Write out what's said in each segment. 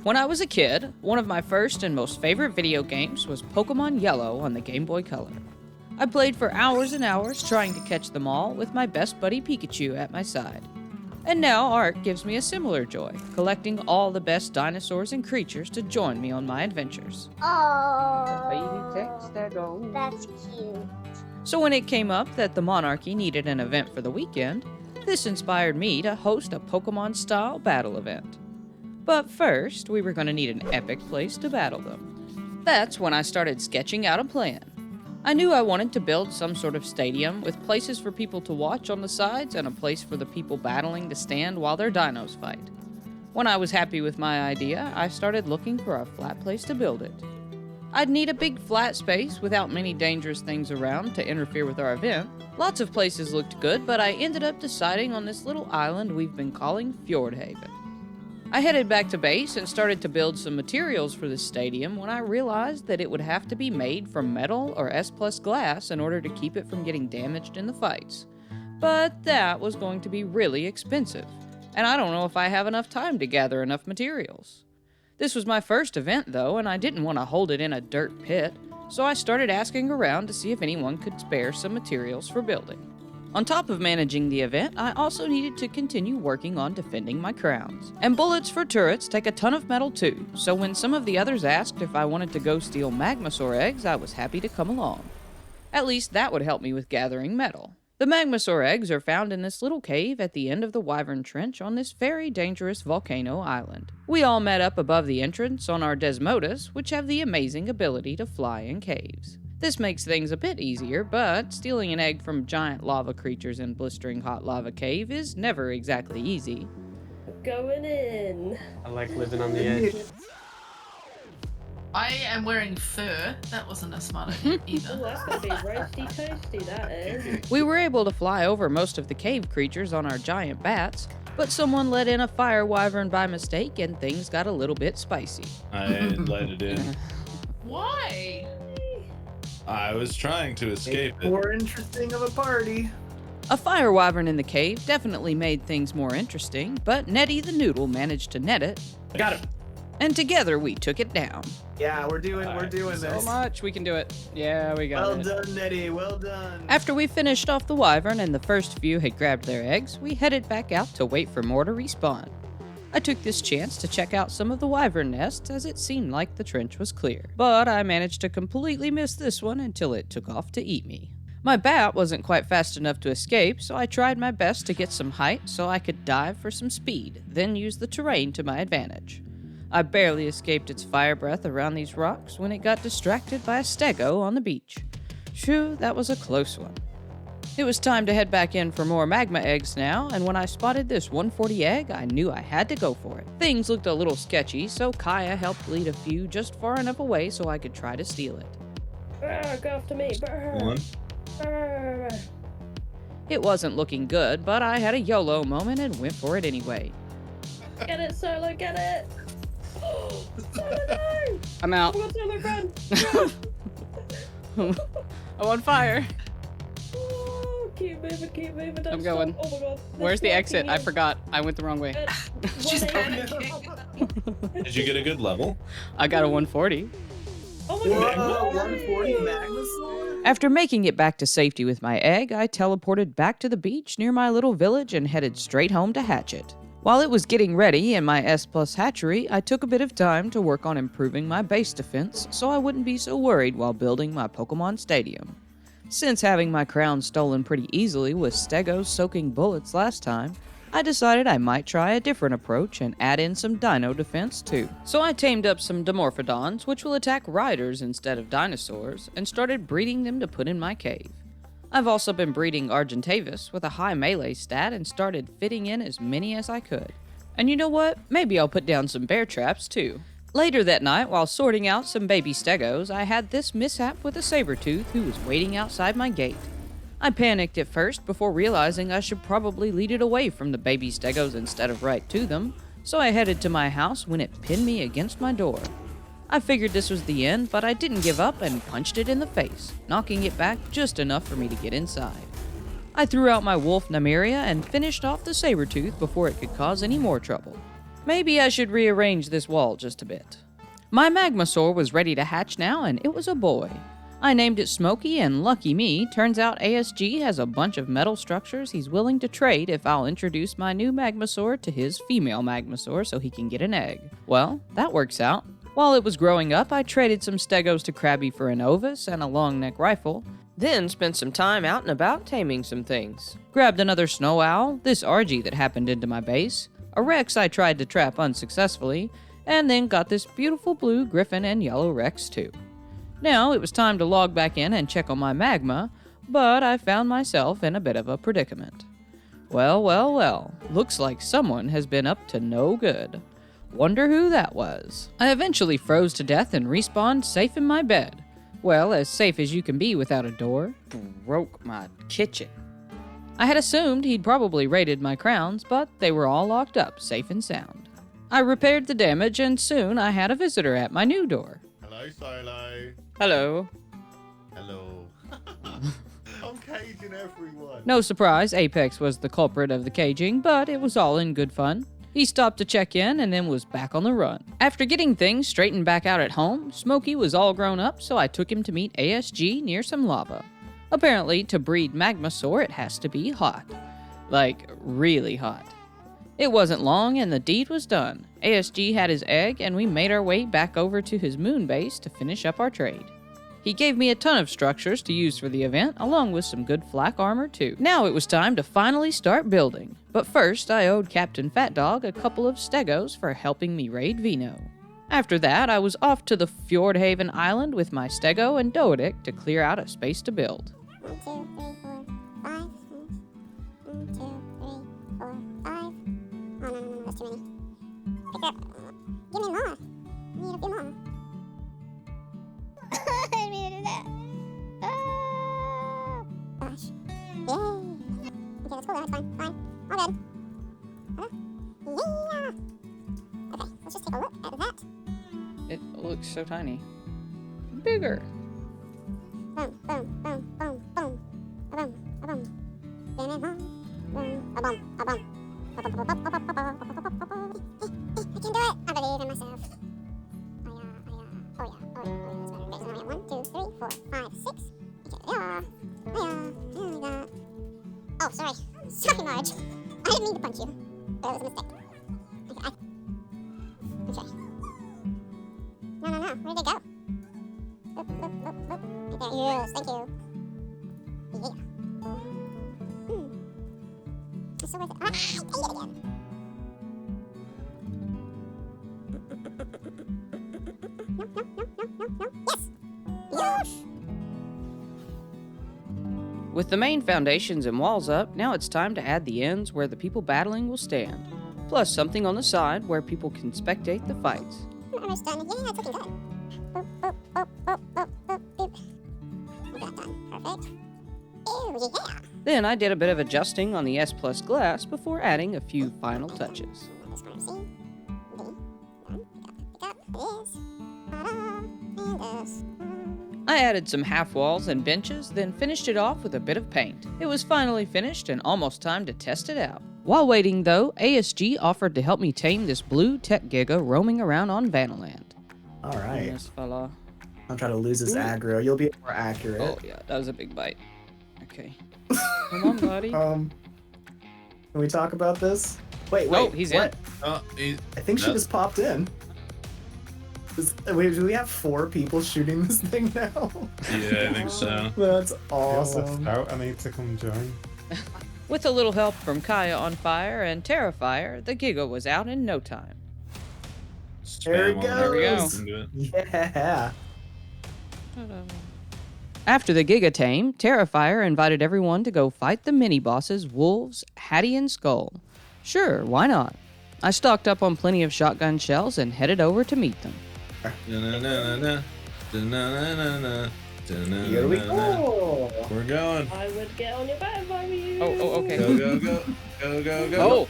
When I was a kid, one of my first and most favorite video games was Pokemon Yellow on the Game Boy Color. I played for hours and hours trying to catch them all with my best buddy Pikachu at my side. And now Ark gives me a similar joy, collecting all the best dinosaurs and creatures to join me on my adventures. Oh, that's cute. So when it came up that the Monarchy needed an event for the weekend, this inspired me to host a Pokemon-style battle event. But first, we were going to need an epic place to battle them. That's when I started sketching out a plan. I knew I wanted to build some sort of stadium with places for people to watch on the sides and a place for the people battling to stand while their dinos fight. When I was happy with my idea, I started looking for a flat place to build it. I'd need a big flat space without many dangerous things around to interfere with our event. Lots of places looked good, but I ended up deciding on this little island we've been calling Fjordhaven. I headed back to base and started to build some materials for this stadium when I realized that it would have to be made from metal or S+ glass in order to keep it from getting damaged in the fights. But that was going to be really expensive, and I don't know if I have enough time to gather enough materials. This was my first event though, and I didn't want to hold it in a dirt pit, so I started asking around to see if anyone could spare some materials for building. On top of managing the event, I also needed to continue working on defending my crowns. And bullets for turrets take a ton of metal too, so when some of the others asked if I wanted to go steal magmasaur eggs, I was happy to come along. At least that would help me with gathering metal. The magmasaur eggs are found in this little cave at the end of the Wyvern Trench on this very dangerous volcano island. We all met up above the entrance on our Desmodas, which have the amazing ability to fly in caves. This makes things a bit easier, but stealing an egg from giant lava creatures in blistering hot lava cave is never exactly easy. Going in. I like living on the edge. I am wearing fur. That wasn't a smart idea Oh, either. that's gonna be roasty toasty, that is. We were able to fly over most of the cave creatures on our giant bats, but someone let in a fire wyvern by mistake and things got a little bit spicy. I let it in. Why? I was trying to escape it. More interesting of a party. A fire wyvern in the cave definitely made things more interesting, but Nettie the Noodle managed to net it, Got him. and together we took it down. Yeah, we're doing So this. much, we can do it. Yeah, we got Well it. done, Nettie. Well done. After we finished off the wyvern and the first few had grabbed their eggs, we headed back out to wait for more to respawn. I took this chance to check out some of the wyvern nests as it seemed like the trench was clear, but I managed to completely miss this one until it took off to eat me. My bat wasn't quite fast enough to escape, so I tried my best to get some height so I could dive for some speed, then use the terrain to my advantage. I barely escaped its fire breath around these rocks when it got distracted by a stego on the beach. Phew, that was a close one. It was time to head back in for more magma eggs now, and when I spotted this 140 egg, I knew I had to go for it. Things looked a little sketchy, so Kaya helped lead a few just far enough away so I could try to steal it. Go after me. One. It wasn't looking good, but I had a YOLO moment and went for it anyway. Get it, Solo, get it! Solo, no! I'm out. Oh my God, Solo, run! I'm on fire. Oh, keep moving, don't I'm stop. going. Oh my God. Where's the exit? I forgot. forgot. I went the wrong way. She's Did you get a good level? I got a 140. Oh my God. Whoa, no! 140 Magmasaur? After making it back to safety with my egg, I teleported back to the beach near my little village and headed straight home to hatch it. While it was getting ready in my S+ hatchery, I took a bit of time to work on improving my base defense so I wouldn't be so worried while building my Pokemon Stadium. Since having my crown stolen pretty easily with stegos soaking bullets last time, I decided I might try a different approach and add in some dino defense too. So I tamed up some Dimorphodons, which will attack riders instead of dinosaurs, and started breeding them to put in my cave. I've also been breeding Argentavis with a high melee stat and started fitting in as many as I could. And you know what? Maybe I'll put down some bear traps too. Later that night, while sorting out some baby stegos, I had this mishap with a saber-tooth who was waiting outside my gate. I panicked at first before realizing I should probably lead it away from the baby stegos instead of right to them, so I headed to my house when it pinned me against my door. I figured this was the end, but I didn't give up and punched it in the face, knocking it back just enough for me to get inside. I threw out my wolf Nymeria and finished off the saber-tooth before it could cause any more trouble. Maybe I should rearrange this wall just a bit. My magmasaur was ready to hatch now, and it was a boy. I named it Smokey, and lucky me, turns out ASG has a bunch of metal structures he's willing to trade if I'll introduce my new magmasaur to his female magmasaur so he can get an egg. Well, that works out. While it was growing up, I traded some stegos to Krabby for an ovis and a long neck rifle, then spent some time out and about taming some things. Grabbed another snow owl, this RG that happened into my base, a Rex I tried to trap unsuccessfully, and then got this beautiful blue griffin and yellow Rex too. Now it was time to log back in and check on my magma, but I found myself in a bit of a predicament. Well, looks like someone has been up to no good. Wonder who that was. I eventually froze to death and respawned safe in my bed. Well, as safe as you can be without a door. Broke my kitchen. I had assumed he'd probably raided my crowns, but they were all locked up, safe and sound. I repaired the damage, and soon I had a visitor at my new door. Hello, Silo. Hello. Hello. I'm caging everyone. No surprise, Apex was the culprit of the caging, but it was all in good fun. He stopped to check in and then was back on the run. After getting things straightened back out at home, Smokey was all grown up, so I took him to meet ASG near some lava. Apparently, to breed magmasaur, it has to be hot. Like, really hot. It wasn't long and the deed was done. ASG had his egg and we made our way back over to his moon base to finish up our trade. He gave me a ton of structures to use for the event, along with some good flak armor too. Now it was time to finally start building. But first, I owed Captain Fat Dog a couple of stegos for helping me raid Vino. After that, I was off to the Fjordhaven Island with my stego and Doedic to clear out a space to build. 1, 2, 3, 4, 5. 1, 2, 3, 4, 5. Oh, no, that's too many. Pick up. Give me more. I need a few more. I didn't mean to do that. Oh, gosh. Yay. Okay, let's go there. It's fine. All good. Yeah. Okay, let's just take a look at that. It looks so tiny. Bigger. Boom, boom, boom, boom, boom. A boom, a boom. Boom, a boom, boom, a boom, a boom. I can do it. I believe in myself. Oh yeah. That's better. There's only 1, 2, 3, 4, 5, 6. Okay, yeah. Oh, sorry. Sorry, Marge. I didn't mean to punch you. That was a mistake. Okay. Okay. No. Where'd they go? Boop. Right there. Yes, thank you. Yeah. It's so worth it. Ah, I did it again. No. Yes! With the main foundations and walls up, now it's time to add the ends where the people battling will stand, plus something on the side where people can spectate the fights. Almost done. Yeah, it's looking good. Boop. We got done. Perfect. Ew, yeah. Then I did a bit of adjusting on the S Plus glass before adding a few final touches. This one, see? Pick up this. And this. I added some half walls and benches, then finished it off with a bit of paint. It was finally finished and almost time to test it out. While waiting though, ASG offered to help me tame this blue tech giga roaming around on Vanaland. Alright. Yes, fella. I'm trying to lose this aggro. You'll be more accurate. Oh yeah, that was a big bite. Okay. Come on, buddy. Can we talk about this? Wait, Oh, he's what? in. I think she just popped in. Wait, do we have 4 people shooting this thing now? Yeah, I think so. That's Left awesome. out. I need to come join. With a little help from Kaya on fire and Terrifier, the Giga was out in no time. There it Spam on There we go. goes. Into it. Yeah. After the Giga tame, Terrifier invited everyone to go fight the mini-bosses Wolves, Hattie, and Skull. Sure, why not? I stocked up on plenty of shotgun shells and headed over to meet them. Da-na-na-na-na. Da-na-na-na-na. Here we Da-na-na-na-na. go. We're going. I would get on your back if I were you. Oh, okay. Go.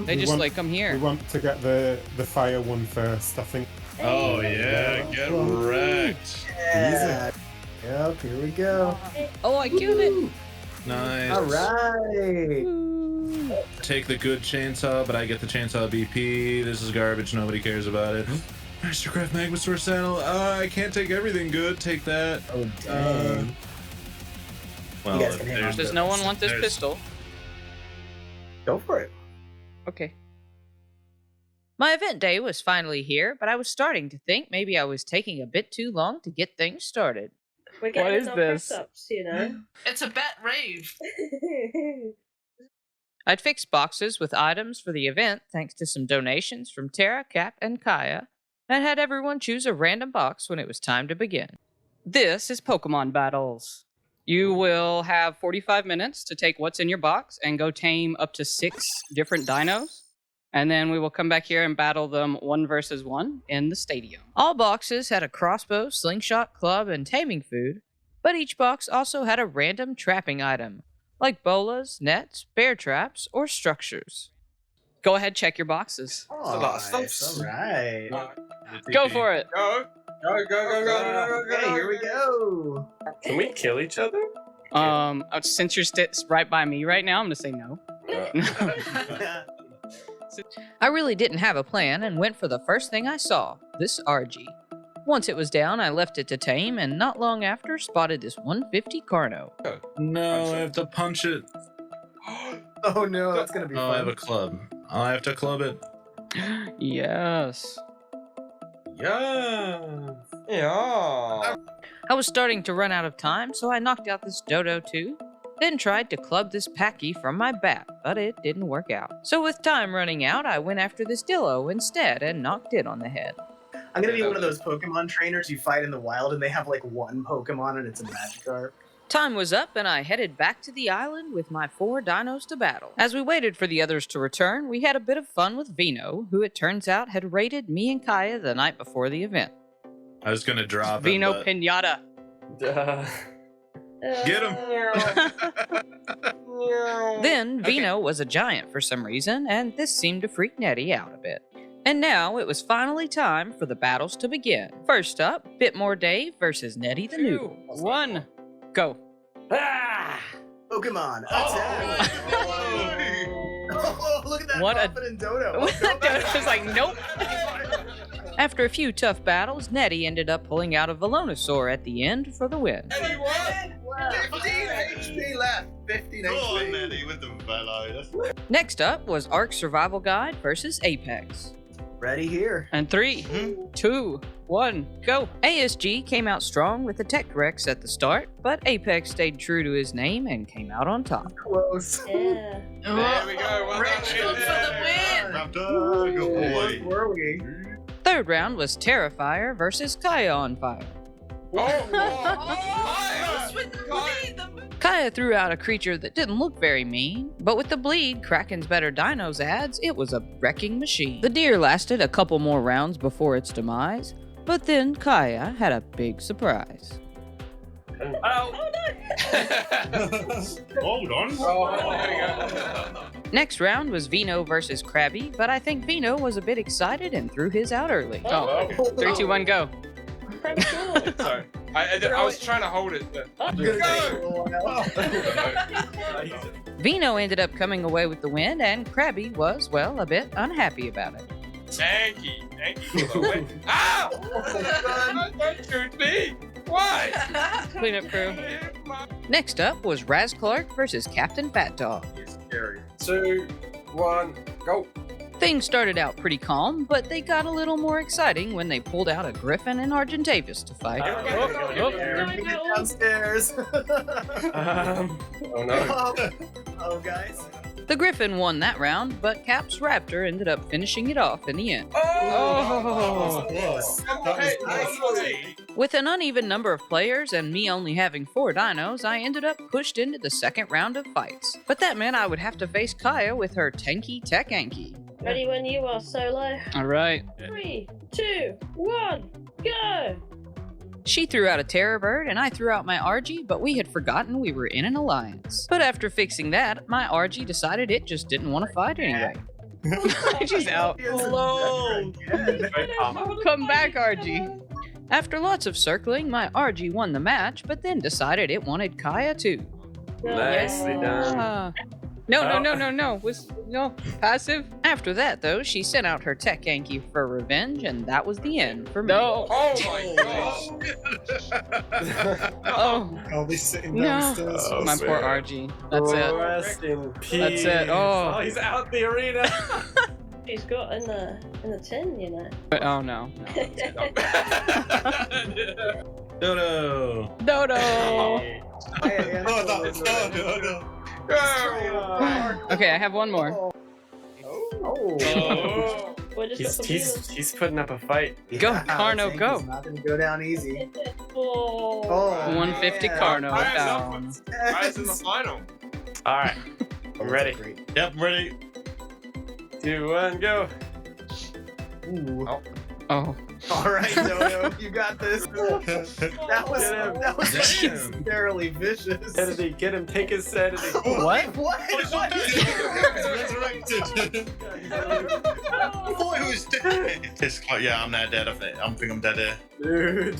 They We just want- like come We here. want to get the fire one first, I think. Oh yeah, get wrecked. Yeah. Yep, here we go. Oh, I killed it. Nice. All right. Ooh. Take the good chainsaw, but I get the chainsaw BP. This is garbage. Nobody cares about it. Mastercraft magmasaur saddle. I can't take everything good. Take that. Oh, dang. Well, You guys can hang there's on. Does no one want this there's- pistol? Go for it. Okay. My event day was finally here, but I was starting to think maybe I was taking a bit too long to get things started. We're getting is enough this? press-ups, you know. It's a bat rave. I'd fixed boxes with items for the event thanks to some donations from Tara, Cap, and Kaya, and had everyone choose a random box when it was time to begin. This is Pokemon Battles. You will have 45 minutes to take what's in your box and go tame up to 6 different dinos. And then we will come back here and battle them 1 versus 1 in the stadium. All boxes had a crossbow, slingshot, club, and taming food, but each box also had a random trapping item, like bolas, nets, bear traps, or structures. Go ahead, check your boxes. Oh, nice. All right. Go for it. Go, go, go, go, go, go, Okay, here we go. Can we kill each other? Since you're right by me right now, I'm gonna say no. I really didn't have a plan and went for the first thing I saw, this RG. Once it was down, I left it to tame, and not long after spotted this 150 Carno. No, I have to punch it. Oh no, that's gonna be Oh, I have a fun. club. I have to club it. Yes. Yeah. Yeah. I was starting to run out of time, so I knocked out this Dodo too, then tried to club this Packy from my bat, but it didn't work out. So with time running out, I went after this Dillo instead and knocked it on the head. I'm gonna be one of those Pokemon trainers you fight in the wild and they have like one Pokemon and it's a Magikarp. Time was up and I headed back to the island with my 4 dinos to battle. As we waited for the others to return, we had a bit of fun with Vino, who it turns out had raided me and Kaya the night before the event. I was gonna drop Vino it. Pinata. Get him. Then Vino was a giant for some reason, and this seemed to freak Nettie out a bit. And now it was finally time for the battles to begin. First up, Bitmore Dave versus Nettie the Noodle. 1, go. Pokemon, attack! Oh, look at that What a- confident Dodo. Dodo's like, nope. After a few tough battles, Nettie ended up pulling out a Velonasaur at the end for the win. 15 HP left. 15 Go on, HP. Nettie, with the velo. Next up was Ark Survival Guide versus Apex. Ready here. And 3, 2, 1, go. ASG came out strong with the Tech Rex at the start, but Apex stayed true to his name and came out on top. Close. Yeah. There we go. Well Rachel done. for the win. Raptor, good Where boy. were we? Third round was Terrifier versus Kaya on Fire. Oh, with the bleed, the Kaya threw out a creature that didn't look very mean, but with the bleed Krakken's Better Dinos adds, it was a wrecking machine. The deer lasted a couple more rounds before its demise, but then Kaya had a big surprise. Oh. Hold on. Oh, there we go. Next round was Vino versus Krabby, but I think Vino was a bit excited and threw his out early. Oh. 3, 2, 1, go. Pretty cool. Sorry. I was trying to hold it. But... Oh, I'm gonna take a little while. Vino ended up coming away with the win, and Krabby was, well, a bit unhappy about it. Thank you for the win. Ow! Don't shoot me. Why? Cleanup crew. Next up was Raz Clark versus Captain Fat Dog. It's scary. 2, 1, go. Things started out pretty calm, but they got a little more exciting when they pulled out a Griffin and Argentavis to fight. Bring it downstairs. Oh no. Oh, guys. The Griffin won that round, but Cap's Raptor ended up finishing it off in the end. Oh! Close. With an uneven number of players and me only having 4 dinos, I ended up pushed into the second round of fights. But that meant I would have to face Kaya with her tanky tech Anki. Ready when you are, Solo. Alright. 3, 2, 1, go! She threw out a Terror Bird and I threw out my RG, but we had forgotten we were in an alliance. But after fixing that, my RG decided it just didn't want to fight anyway. She's out. Hello. Come back, RG. After lots of circling, my RG won the match, but then decided it wanted Kaya too. Nicely done. Ah. No. No, passive. After that, though, she sent out her tech Yankee for revenge, and that was the end for me. Oh my gosh. Oh, I'll be sitting no. downstairs. My poor RG. That's it. Rest in peace. That's it. Oh. He's out the arena. He's got in the tin, you know. Oh, no. Dodo. Dodo. Okay, I have one more. Oh. We're just got some He's putting up a fight. Go, Carno, Tank go. is not gonna go down easy. Oh. 150 yeah. Carno Alright, down. Guys in the final. Alright, I'm ready. Yep, ready. 2, 1, go. Ooh. Oh. All right, Dodo, you got this. That was Damn. necessarily vicious. Sanity, get him, take his sanity. What? Resurrected. Boy, who's dead? It's quite, yeah, I'm not dead. I think I'm dead here. Dude,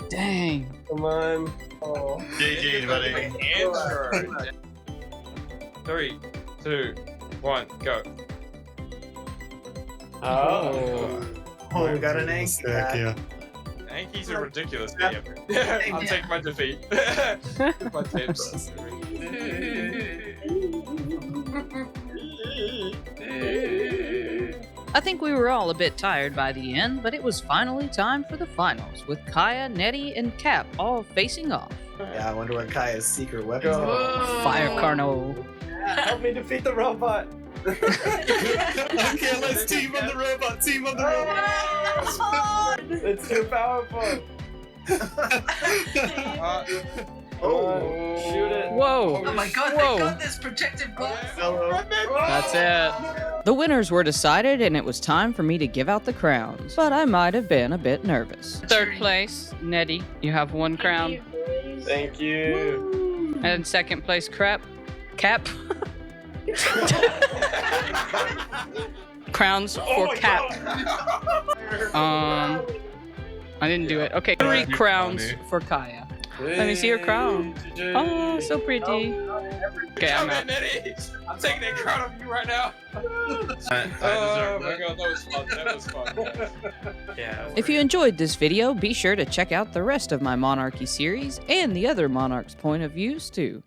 Dang. come on. Oh. GG, buddy. Answer. 3, 2, 1, go. Oh. Oh, we got an Anki Mistake, back. yeah. Yankees are ridiculous game. I'll take my defeat. My tips. I think we were all a bit tired by the end, but it was finally time for the finals, with Kaya, Nettie, and Cap all facing off. Yeah, I wonder what Kaya's secret weapons Go. are. Fire Carno. Help me defeat the robot. Okay, let's team on the robot. Team on the robot. It's too powerful. Shoot it. Whoa. Oh my god, Whoa. they got this protective glass. That's it. The winners were decided, and it was time for me to give out the crowns. But I might have been a bit nervous. Third place, Nettie. You have one crown. Thank you. And second place, Cap. Crowns for Cap. I didn't do it. Okay, 3 crowns for Kaya. Let me see your crown. Oh, so pretty. Okay, I'm out. I'm taking that crown off you right now. I Oh deserve my that. god, that was fun. That was fun. Yeah. If you enjoyed this video, be sure to check out the rest of my Monarchy series and the other Monarchs point of views too.